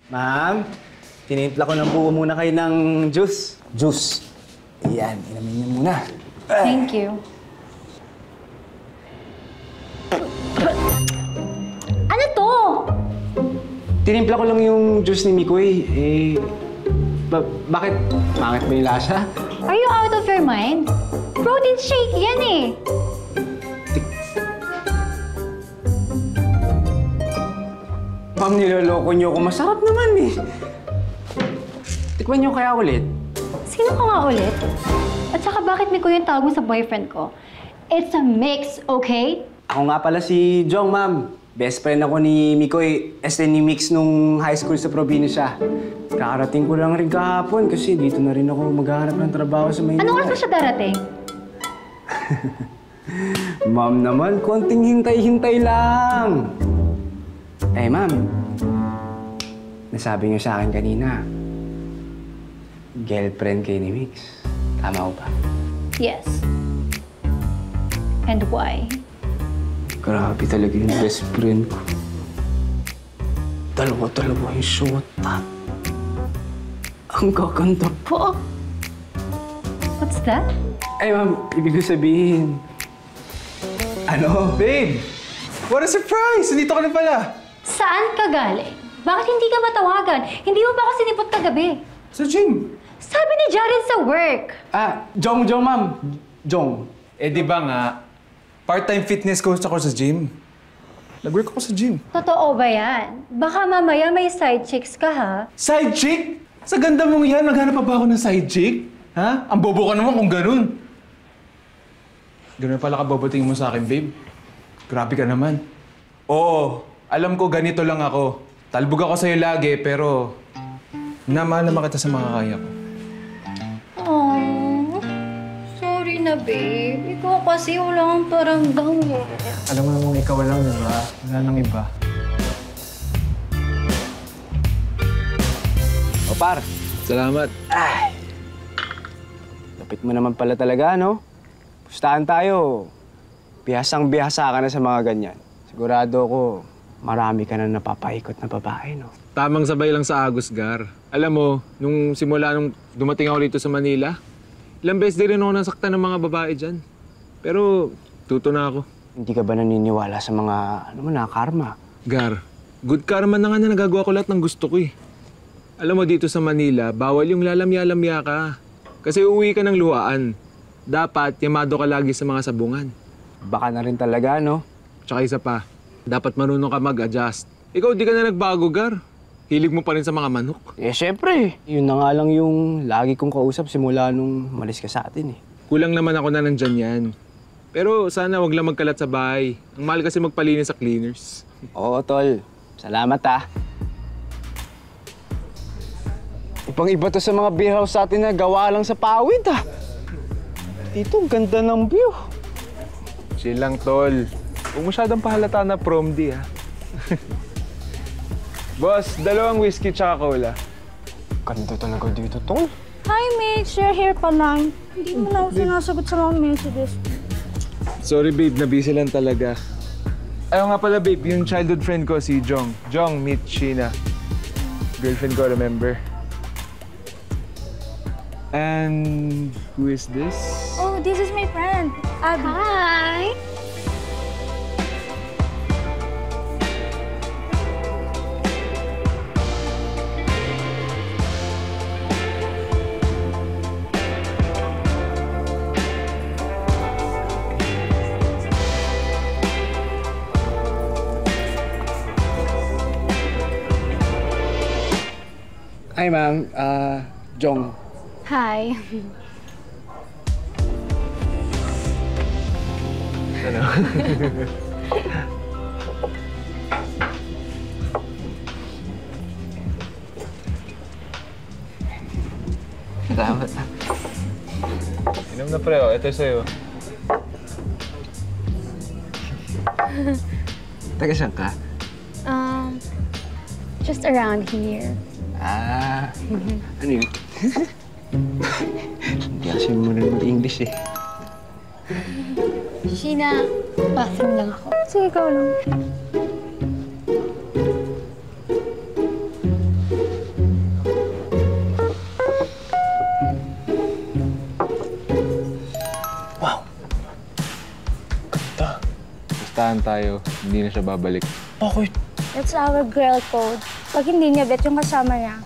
Ma'am, tinimpla ko ng buo muna kayo ng juice. Juice. Ayan, inamin niyo muna. Thank you. Ano to? Tinimpla ko lang yung juice ni Mikoy. Bakit? Pangit ba yung lasa? Are you out of your mind? Protein shake yan eh. Ma'am, niloloko niyo ako. Masarap naman eh. Tikman niyo kaya ulit. Sino ka nga ulit? At saka bakit Mikoy yung tawag mo sa boyfriend ko? It's a mix, okay? Ako nga pala si Jong, ma'am. Best friend ako ni Mikoy, ni Mix nung high school sa probinsya. Kakarating ko lang rin kahapon kasi dito na rin ako maghahanap ng trabaho sa Maynila. Anong oras na siya darating? Ma'am naman, konting hintay-hintay lang. Eh, ma'am. Nasabi niyo sa akin kanina, girlfriend kayo ni Mix. Tama ko ba? Yes. And why? Grabe talaga yung best friend ko. Dalawa-dalawa yung shota. Ang gaganda pa. What's that? Ay, ma'am, ibig ko sabihin. Ano? Babe! What a surprise! Nandito ka na pala. Saan ka galing? Bakit hindi ka matawagan? Hindi mo ba ako sinipot kagabi? Sa gym. Sabi ni Jared sa work. Jong, ma'am. Jong. Eh, di ba nga, part-time fitness coach ako sa gym. Nag-work ako sa gym. Totoo ba yan? Baka mamaya may side chicks ka, ha? Side chick? Sa ganda mong yan, naghanap pa ba ako ng side chick? Ha? Ang bobo ka naman kung ganun. Ganun pala ka bobotingin mo sa akin, babe. Grabe ka naman. Oo, alam ko ganito lang ako. Talbog ako sa'yo lagi, pero namahal naman kita sa mga kaya ko. Oh, sorry na, babe. Ikaw kasi wala kang paramdam eh. Alam mo namang ikaw lang, di ba? Wala nang iba. O, par. Salamat. Ay! Lapit mo naman pala talaga, no? Pustahan tayo. Bihasang-bihasa ka na sa mga ganyan. Sigurado ko, marami ka na napapaikot na babae, no? Tamang sabay lang sa Agos, Gar. Alam mo, nung dumating ako dito sa Manila, ilang beses din rin ako nasaktan ng mga babae dyan. Pero, tuto na ako. Hindi ka ba naniniwala sa mga, karma? Gar, good karma na nga na nagagawa ko lahat ng gusto ko eh. Alam mo, dito sa Manila, bawal yung lalamya-lamya ka. Kasi uuwi ka ng luhaan. Dapat, yamado ka lagi sa mga sabungan. Baka na rin talaga, no? Tsaka isa pa, dapat marunong ka mag-adjust. Ikaw, di ka na nagbago, Gar. Hilig mo pa rin sa mga manok. Eh, syempre. Yun na nga lang yung lagi kong kausap simula nung malis ka sa atin, eh. Kulang naman ako na nandyan yan. Pero sana wag lang magkalat sa bahay. Ang mahal kasi magpalinis sa cleaners. Oo, tol. Salamat, ah. Ibang-iba to sa mga beer house sa atin na gawa lang sa pawid, ah. Dito, ganda ng view. Chill lang, tol. Huwag masyadong pahalata na prom di, ha? Boss, 2 whiskey tsaka cola. Ganda talaga dito, tol. Hi, Mitch. You're here pa lang. Hindi mo na ako sinasagot sa mga messages. Sorry, babe. Na-busy lang talaga. Ayaw nga pala, babe. Yung childhood friend ko, si Jong. Jong, meet Sheena. Girlfriend ko, remember? And who is this? Oh, this is my friend, Abby. Hi! Hi, ma'am. Jong. Hi. Ano? Salamat. Inom na pre, oh. Ito sa'yo. Taga saan ka? Just around here. Ano yun? Hindi kasi marunong mag-English, eh. Sheena, bathroom lang ako. Sige, ikaw lang. pustahan tayo, hindi na siya babalik. Bakit? That's our girl code. Pag hindi niya bet yung kasama niya,